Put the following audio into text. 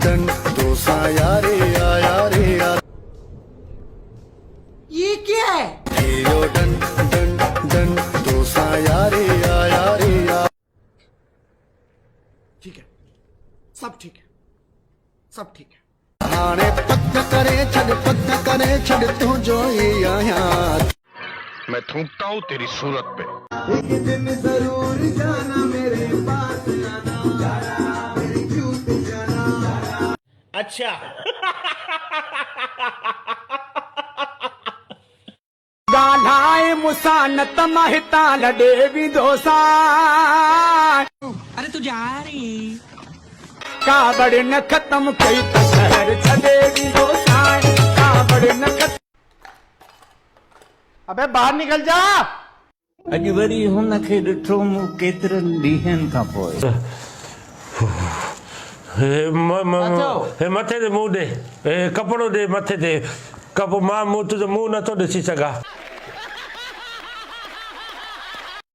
Done dosa यारे आया रे यार। ये क्या है? यो डन डन डन डोसा यारे आया रे यार। ठीक है, सब ठीक है, सब ठीक है। हाणे पक करे छड़ तू जो ही आया। मैं थूकता हूँ तेरी सूरत पे। एक दिन जरूर जाना मेरे पास आना, जाना मेरी क्यूट जाना। अच्छा। गालाए मुसानत महता लडे भी दोसा। अरे तू जा रही काबड़ न खत्म कई तो शहर छदे भी दोसा। काबड़ न खत्म। अबे बाहर निकल जा। अॼु वरी हुनखे ॾिठो मूं केतिरनि ॾींहंनि खां पोइ। हे मथे ते मुंहुं ॾे, हे कपिड़ो ॾे मथे ते, मां मुंहुं तुंहिंजो मुंहुं नथो ॾिसी सघां।